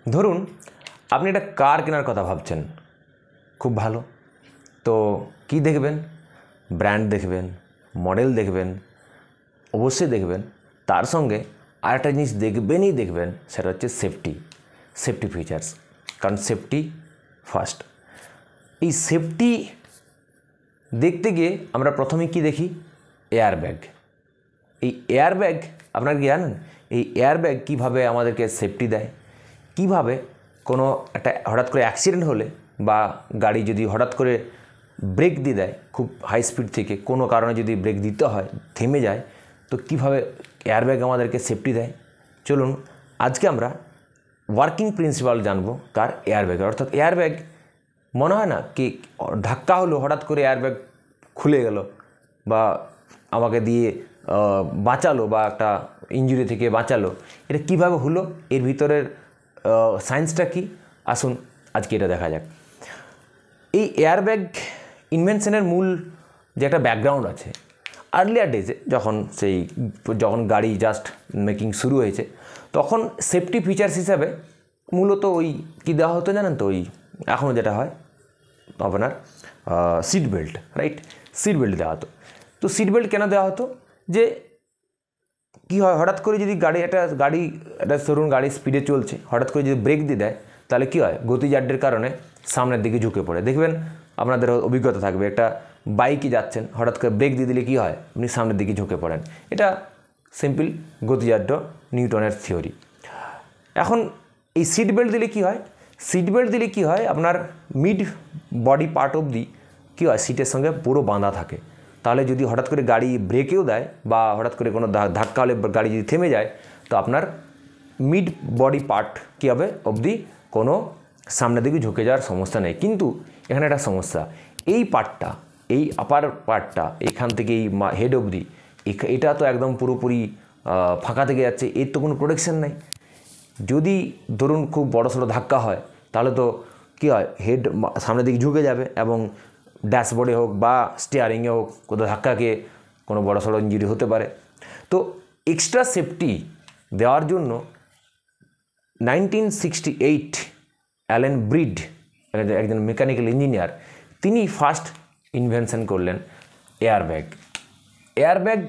ধরুন আপনি একটা কার কেনার কথা ভাবছেন, খুব ভালো। তো কি দেখবেন? ব্র্যান্ড দেখবেন, মডেল দেখবেন, অবশ্যই দেখবেন। তার সঙ্গে আরেকটা জিনিস দেখবেন, সেটা হচ্ছে সেফটি ফিচার্স। কারণ সেফটি ফার্স্ট। এই সেফটি দেখতে গিয়ে আমরা প্রথমে কি দেখি? এয়ারব্যাগ। এই এয়ারব্যাগ আপনারা কি জানেন? এই এয়ারব্যাগ কীভাবে আমাদেরকে সেফটি দেয়, কিভাবে কোনো একটা হঠাৎ করে অ্যাক্সিডেন্ট হলে বা গাড়ি যদি হঠাৎ করে ব্রেক দিয়ে দেয় খুব হাই স্পিড থেকে, কোনো কারণে যদি ব্রেক দিতে হয়, থেমে যায়, তো কিভাবে এয়ারব্যাগ আমাদেরকে সেফটি দেয়। চলুন আজকে আমরা ওয়ার্কিং প্রিন্সিপাল জানবো কার? এয়ারব্যাগের। অর্থাৎ এয়ারব্যাগ মনে হয় না কি ধাক্কা হলো, হঠাৎ করে এয়ারব্যাগ খুলে গেল বা আমাকে দিয়ে বাঁচালো বা একটা ইনজুরি থেকে বাঁচালো। এটা কিভাবে হলো, এর ভিতরের সায়েন্সটা কি, আসুন আজকে এটা দেখা যাক। এই এয়ারব্যাগ ইনভেনশনের মূল যে একটা ব্যাকগ্রাউন্ড আছে, আর্লিয়ার ডেজে যখন গাড়ি জাস্ট মেকিং শুরু হয়েছে, তখন সেফটি ফিচার্স হিসাবে মূলত ওই কী দেওয়া হতো জানেন তো? ওই এখনও যেটা হয় আপনার seat belt, right? Seat belt দেওয়া হতো। তো সিট বেল্ট কেন দেওয়া হতো? যে কী হয়, হঠাৎ করে যদি একটা ধরুন গাড়ি স্পিডে চলছে, হঠাৎ করে যদি ব্রেক দিয়ে দেয়, তাহলে কী হয়? গতিজাড্যের কারণে সামনের দিকে ঝুঁকে পড়ে। দেখবেন আপনাদের অভিজ্ঞতা থাকবে, একটা বাইকে যাচ্ছেন, হঠাৎ করে ব্রেক দিয়ে দিলে কী হয়? আপনি সামনের দিকে ঝুঁকে পড়েন। এটা সিম্পল গতিজাড্য, নিউটনের থিওরি। এখন এই সিট বেল্ট দিলে কী হয়? সিট বেল্ট দিলে কী হয়, আপনার মিড বডি পার্ট অবধি কী হয়, সিটের সঙ্গে পুরো বাঁধা থাকে। তাহলে যদি হঠাৎ করে গাড়ি ব্রেকেও দেয় বা হঠাৎ করে কোনো ধাক্কা হলে গাড়ি যদি থেমে যায়, তো আপনার মিড বডি পার্ট কী হবে অবধি কোনো সামনের দিকে ঝুঁকে যাওয়ার সমস্যা নেই। কিন্তু এখানে একটা সমস্যা, এই পার্টটা, এই আপার পার্টটা, এখান থেকে এই হেড অবধি, এটা তো একদম পুরোপুরি ফাঁকা থেকে যাচ্ছে, এর তো কোনো প্রোটেকশন নেই। যদি ধরুন খুব বড়সড় ধাক্কা হয়, তাহলে তো কী হয়, হেড সামনের দিকে ঝুঁকে যাবে এবং ড্যাশবোর্ডে হোক বা স্টিয়ারিংয়ে হোক কোথাও ধাক্কা খেয়ে কোনো বড়সড় ইঞ্জুরি হতে পারে। তো এক্সট্রা সেফটি দেওয়ার জন্য 1968 অ্যালেন ব্রিড, একজন মেকানিক্যাল ইঞ্জিনিয়ার, তিনি ফার্স্ট ইনভেনশন করলেন এয়ারব্যাগ। এয়ারব্যাগ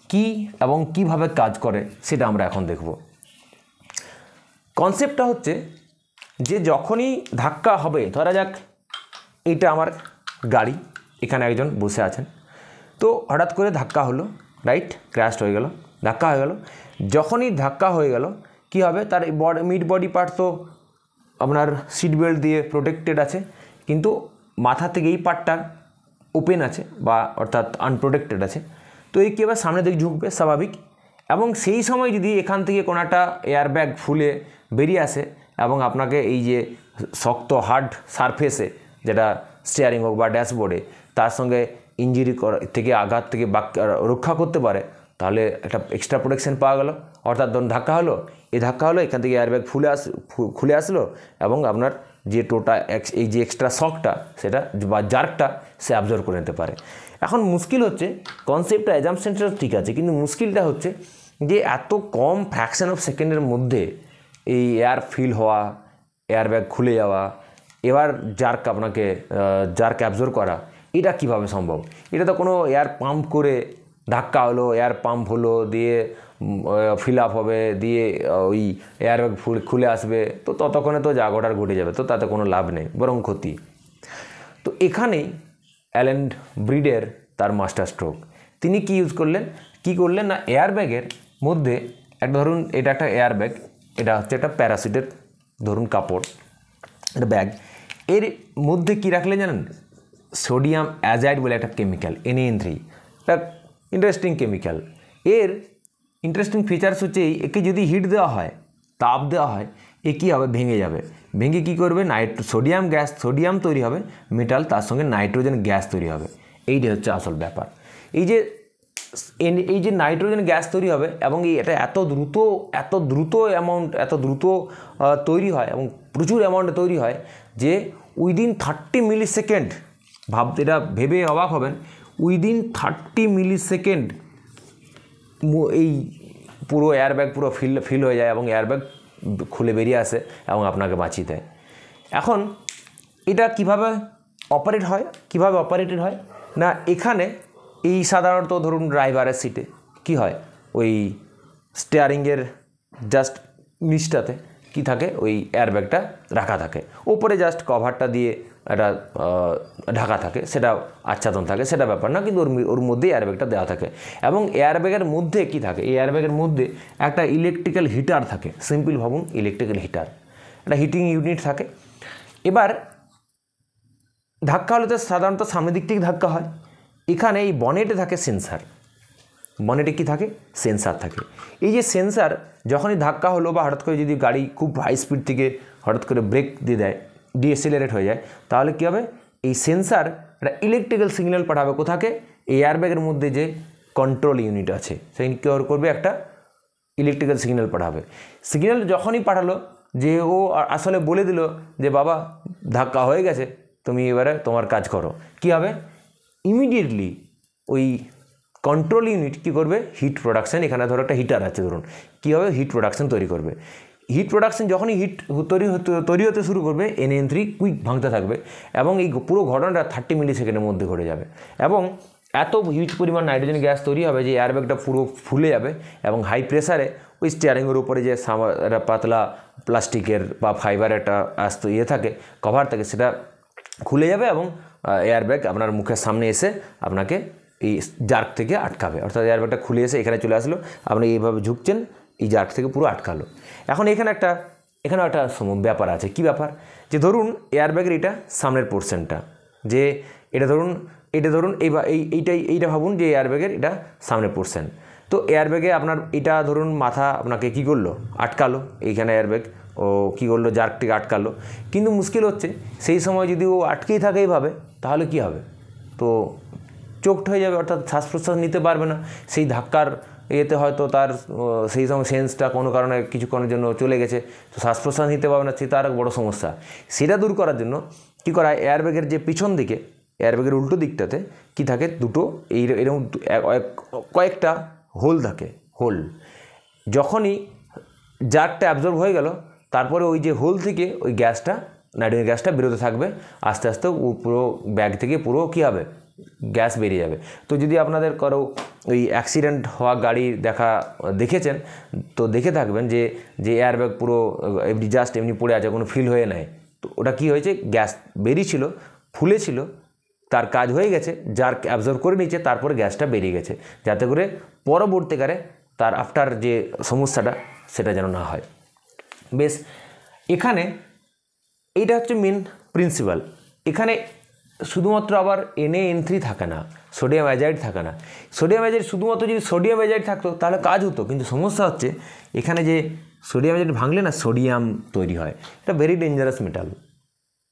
কী এবং কিভাবে কাজ করে সেটা আমরা এখন দেখব। কনসেপ্টটা হচ্ছে যে যখনই ধাক্কা হবে, ধরা যাক এইটা আমার গাড়ি, এখানে একজন বসে আছেন, তো হঠাৎ করে ধাক্কা হলো, রাইট? ক্র্যাশড হয়ে গেল, ধাক্কা হয়ে গেল। যখনই ধাক্কা হয়ে গেল কী হবে, তার মিড বডি পার্ট তো আপনার সিট বেল্ট দিয়ে প্রোটেক্টেড আছে, কিন্তু মাথা থেকে এই পার্টটা ওপেন আছে বা অর্থাৎ আনপ্রোটেক্টেড আছে। তো এই কী হবে, সামনের দিকে ঝুঁকবে স্বাভাবিক। এবং সেই সময় যদি এখান থেকে কোনো একটা এয়ারব্যাগ ফুলে বেরিয়ে আসে এবং আপনাকে এই যে শক্ত হার্ড সারফেসে, যেটা স্টিয়ারিং হোক বা ড্যাশবোর্ডে, তার সঙ্গে ইঞ্জুরি থেকে আঘাত থেকে রক্ষা করতে পারে, তাহলে একটা এক্সট্রা প্রোটেকশন পাওয়া গেল। অর্থাৎ ধরুন ধাক্কা হলো, এখান থেকে এয়ারব্যাগ খুলে আসলো এবং আপনার যে এই যে এক্সট্রা শকটা সেটা বা জার্কটা সে অ্যাবজর্ব করে নিতে পারে। এখন মুশকিল হচ্ছে, কনসেপ্টটা অ্যাজাম্পশনটা ঠিক আছে, কিন্তু মুশকিলটা হচ্ছে যে এত কম ফ্র্যাকশন অফ সেকেন্ডের মধ্যে এই এয়ার ফিল হওয়া, এয়ারব্যাগ খুলে যাওয়া, এবার জার্ক অ্যাবজর্ব করা, এটা কিভাবে সম্ভব? এটা তো কোনো এয়ার পাম্প করে ধাক্কা হলো, এয়ার পাম্প হলো, দিয়ে ফিল আপ হবে, দিয়ে ওই এয়ারব্যাগ খুলে আসবে, তো ততক্ষণে তো যা ঘটার ঘটে যাবে, তো তাতে কোনো লাভ নেই, বরং ক্ষতি। তো এখানেই অ্যালেন ব্রিডের তার মাস্টার স্ট্রোক। তিনি কি করলেন না, এয়ারব্যাগের মধ্যে ধরুন এটা একটা এয়ারব্যাগ, এটা হচ্ছে একটা প্যারাসুটের ধরুন কাপড়, একটা ব্যাগ, এর মধ্যে কি রাখলেন জানেন? সোডিয়াম অ্যাজাইড বলে একটা কেমিক্যাল, NaN3, একটা ইন্টারেস্টিং কেমিক্যাল। এর ইন্টারেস্টিং ফিচার্স হচ্ছে একে যদি হিট দেওয়া হয়, তাপ দেওয়া হয়, এ কী হবে, ভেঙে যাবে। ভেঙে কী করবে, সোডিয়াম তৈরি হবে মেটাল, তার সঙ্গে নাইট্রোজেন গ্যাস তৈরি হবে। এইটাই হচ্ছে আসল ব্যাপার। এই যে নাইট্রোজেন গ্যাস তৈরি হবে এবং এটা এত দ্রুত তৈরি হয় এবং প্রচুর অ্যামাউন্টে তৈরি হয় যে উইদিন 30 মিলিসেকেন্ড, এটা ভেবে অবাক হবেন, উইদিন 30 মিলিসেকেন্ড এই পুরো এয়ারব্যাগ পুরো ফিল হয়ে যায় এবং এয়ারব্যাগ খুলে বেরিয়ে আসে এবং আপনাকে বাঁচিয়ে দেয়। এখন এটা কিভাবে অপারেট হয়, কিভাবে অপারেটেড হয় না, এখানে এই সাধারণত ধরুন ড্রাইভারের সিটে কি হয়, ওই স্টিয়ারিংয়ের জাস্ট নিচটাতে কি থাকে, ওই এয়ারব্যাগটা রাখা থাকে, ওপরে জাস্ট কভারটা দিয়ে একটা ঢাকা থাকে, সেটা আচ্ছাদন থাকে, সেটা ব্যাপার না, কিন্তু ওর মধ্যেই এয়ারব্যাগটা দেওয়া থাকে। এবং এয়ারব্যাগের মধ্যে কি থাকে, এই এয়ারব্যাগের মধ্যে একটা ইলেকট্রিক্যাল হিটার থাকে, সিম্পল ভাবুন ইলেকট্রিক্যাল হিটার, একটা হিটিং ইউনিট থাকে। এবার ধাক্কা হলে তো সাধারণত সামনের দিক থেকে ধাক্কা হয়, এখানে এই বনেটে থাকে সেন্সার, বনেটে কি থাকে, সেন্সার থাকে। এই যে সেন্সার যখনই ধাক্কা হলো বা হঠাৎ করে যদি গাড়ি খুব হাই স্পিড থেকে হঠাৎ করে ব্রেক দিয়ে দেয়, ডিএসেলারেট হয়ে যায়, তাহলে কী হবে, এই সেন্সার একটা ইলেকট্রিক্যাল সিগন্যাল পাঠাবে কোথাকে, এই এয়ারব্যাগের মধ্যে যে কন্ট্রোল ইউনিট আছে সেই কী করবে, একটা ইলেকট্রিক্যাল সিগন্যাল পাঠাবে। সিগন্যাল যখনই পাঠালো, যে ও আসলে বলে দিল যে বাবা ধাক্কা হয়ে গেছে, তুমি এবারে তোমার কাজ করো, কী হবে, ইমিডিয়েটলি ওই কন্ট্রোল ইউনিট কী করবে, হিট প্রোডাকশান, এখানে ধরো একটা হিটার আছে ধরুন, কী হবে, হিট প্রোডাকশান তৈরি করবে। হিট প্রোডাকশান যখনই হিট তৈরি হতে শুরু করবে, NN3 কুইক ভাঙতে থাকবে এবং এই পুরো ঘটনাটা 30 মিলি সেকেন্ডের মধ্যে ঘটে যাবে এবং এত হিউজ পরিমাণ নাইট্রোজেন গ্যাস তৈরি হবে যে এয়ারব্যাগটা পুরো ফুলে যাবে এবং হাই প্রেসারে ওই স্টিয়ারিংয়ের উপরে যে একটা পাতলা প্লাস্টিকের বা ফাইবার একটা আস্ত থাকে, কভার থাকে, সেটা খুলে যাবে এবং এয়ারব্যাগ আপনার মুখের সামনে এসে আপনাকে এই জার্ক থেকে আটকাবে। অর্থাৎ এয়ারব্যাগটা খুলে এসে এখানে চলে আসলো, আপনি এইভাবে ঝুঁকছেন, এই জার্ক থেকে পুরো আটকালো। এখন এখানে একটা ব্যাপার আছে, কি ব্যাপার, যে ধরুন এয়ারব্যাগের এটা সামনের পোর্শনটা, যে এটা ধরুন এইটা ভাবুন যে এয়ারব্যাগের এটা সামনের পোর্শন। তো এয়ারব্যাগে আপনার এটা ধরুন মাথা আপনাকে কী করলো, আটকালো, এইখানে এয়ারব্যাগ ও কী করলো, জার্কটিকে আটকালো। কিন্তু মুশকিল হচ্ছে সেই সময় যদি ও আটকেই থাকে এইভাবে, তাহলে কি হবে, তো চোকড হয়ে যাবে, অর্থাৎ শ্বাস প্রশ্বাস নিতে পারবে না। সেই ধাক্কার এতে হয়তো তার সেই সময় সেন্সটা কোনো কারণে কিছুক্ষণের জন্য চলে গেছে, তো শ্বাস প্রশ্বাস নিতে পারবে না, সেটা আর বড়ো সমস্যা। সেটা দূর করার জন্য কী করা হয়, এয়ারব্যাগের যে পিছন দিকে, এয়ারব্যাগের উল্টো দিকটাতে কি থাকে, দুটো এরকম কয়েকটা হোল থাকে, হোল। যখনই জার্কটা অ্যাবজর্ব হয়ে গেল, তারপরে ওই যে হোল থেকে ওই গ্যাসটা, নাইট্রোজেন গ্যাসটা বেরোতে থাকবে, আস্তে আস্তে পুরো ব্যাগ থেকে পুরো কী হবে, গ্যাস বেরিয়ে যাবে। তো যদি আপনাদের কারো ওই অ্যাক্সিডেন্ট হওয়া গাড়ি দেখেছেন, তো দেখে থাকবেন যে এয়ারব্যাগ পুরো জাস্ট এমনি পড়ে আছে, কোনো ফিল হয়ে নেয়, তো ওটা কী হয়েছে, গ্যাস বেরিয়েছিল, ফুলেছিল, তার কাজ হয়ে গেছে, যার অ্যাবজর্ব করে নিচ্ছে, তারপরে গ্যাসটা বেরিয়ে গেছে, যাতে করে পরবর্তীকালে তার আফটার যে সমস্যাটা সেটা যেন না হয়। বেশ, এখানে এইটা হচ্ছে মেন প্রিন্সিপাল। এখানে শুধুমাত্র আবার NaN3 থাকে না, সোডিয়াম অ্যাজাইড থাকে না। সোডিয়াম অ্যাজাইড শুধুমাত্র যদি সোডিয়াম অ্যাজাইড থাকতো তাহলে কাজ হতো, কিন্তু সমস্যা হচ্ছে এখানে যে সোডিয়াম অ্যাজাইড ভাঙলে না সোডিয়াম তৈরি হয়। এটা very dangerous metal,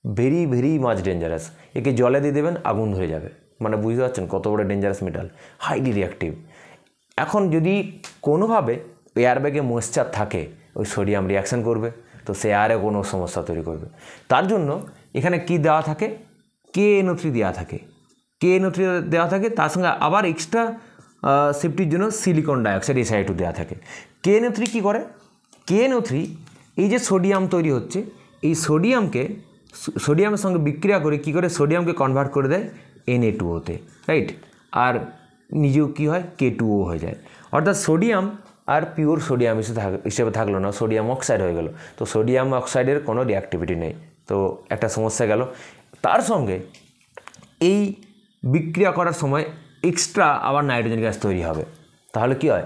very very much dangerous. একে জলে দিয়ে দেবেন, আগুন ধরে যাবে, মানে বুঝতে পারছেন কত বড় ডেঞ্জারাস মেটাল, হাইলি রিঅ্যাক্টিভ। এখন যদি কোনোভাবে এয়ারব্যাগে ময়েশ্চার থাকে, ওই সোডিয়াম রিয়াকশান করবে, তো সে আরে কোনো সমস্যা তৈরি করবে। তার জন্য এখানে কি দেওয়া থাকে, KNO3 দেওয়া থাকে, KNO3 দেওয়া থাকে, তার সঙ্গে আবার এক্সট্রা সেফটির জন্য সিলিকন ডাইঅক্সাইড SiO2 দেওয়া থাকে। KNO3 কী করে, KNO3 এই যে সোডিয়াম তৈরি হচ্ছে, এই সোডিয়ামের সঙ্গে বিক্রিয়া করে কী করে, সোডিয়ামকে কনভার্ট করে দেয় Na2O-তে, রাইট, আর নিজেও কী হয়, K2O হয়ে যায়। অর্থাৎ সোডিয়াম আর পিওর সোডিয়াম হিসেবে থাকলো না, সোডিয়াম অক্সাইড হয়ে গেল। তো সোডিয়াম অক্সাইডের কোনো রিঅ্যাক্টিভিটি নেই, তো একটা সমস্যা গেল। তার সঙ্গে এই বিক্রিয়া করার সময় এক্সট্রা আবার নাইট্রোজেন গ্যাস তৈরি হবে, তাহলে কি হয়,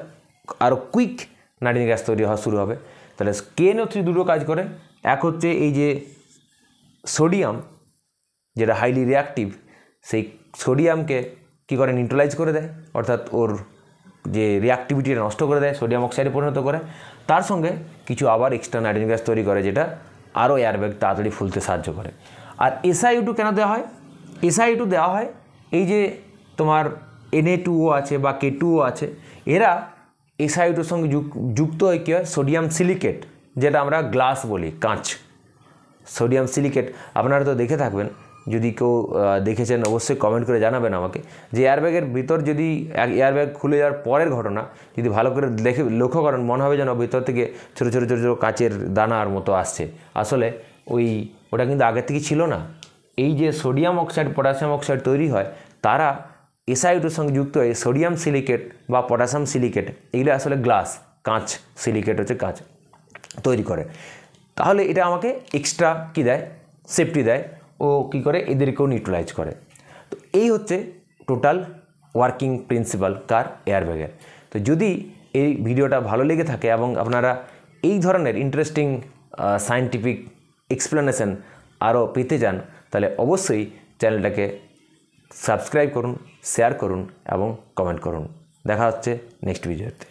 আরও কুইক নাইট্রোজেন গ্যাস তৈরি হওয়া শুরু হবে। তাহলে KNO3 দুটো কাজ করে, এক হচ্ছে এই যে সোডিয়াম যেটা হাইলি রিঅ্যাক্টিভ, সেই সোডিয়ামকে কী করে, নিউট্রালাইজ করে দেয়, অর্থাৎ ওর যে রিঅ্যাক্টিভিটিটা নষ্ট করে দেয়, সোডিয়াম অক্সাইডে পরিণত করে। তার সঙ্গে কিছু আবার এক্সট্রা নাইট্রোজেন গ্যাস তৈরি করে, যেটা আরও এয়ারব্যাগ তাড়াতাড়ি ফুলতে সাহায্য করে। আর SiO2 কেন দেওয়া হয়, SiO2 দেওয়া হয় এই যে তোমার Na2O আছে বা K2O আছে, এরা SiO2 সঙ্গে যুক্ত হয়ে কী হয়, সোডিয়াম সিলিকেট, যেটা আমরা গ্লাস বলি, কাঁচ, সোডিয়াম সিলিকেট আপনারা তো দেখে থাকবেন যদি কেউ দেখেছেন অবশ্যই কমেন্ট করে জানাবেন আমাকে যে এয়ারব্যাগের ভিতর যদি এয়ারব্যাগ খুলে যাওয়ার পরের ঘটনা যদি ভালো করে লক্ষ্য করেন মনে হবে যেন ভিতর থেকে ছোটো ছোটো ছোটো ছোটো কাচের দানার মতো আসছে। আসলে ওটা কিন্তু আগে থেকে ছিল না। এই যে সোডিয়াম অক্সাইড পটাশিয়াম অক্সাইড তৈরি হয় তারা SiO2 সঙ্গে যুক্ত হয়ে সোডিয়াম সিলিকেট বা পটাশিয়াম সিলিকেট এগুলো আসলে গ্লাস কাঁচ, সিলিকেট হচ্ছে কাঁচ তৈরি করে। তাহলে এটা আমাকে এক্সট্রা কী দেয়, সেফটি দেয়, ও কী করে এদেরকেও নিউট্রালাইজ করে। তো এই হচ্ছে টোটাল ওয়ার্কিং প্রিন্সিপাল কার এয়ারব্যাগের। তো যদি এই ভিডিওটা ভালো লেগে থাকে এবং আপনারা এই ধরনের ইন্টারেস্টিং সায়েন্টিফিক এক্সপ্লেনেশন আরও পেতে চান তাহলে অবশ্যই চ্যানেলটাকে সাবস্ক্রাইব করুন, শেয়ার করুন এবং কমেন্ট করুন। দেখা হচ্ছে নেক্সট ভিডিওতে।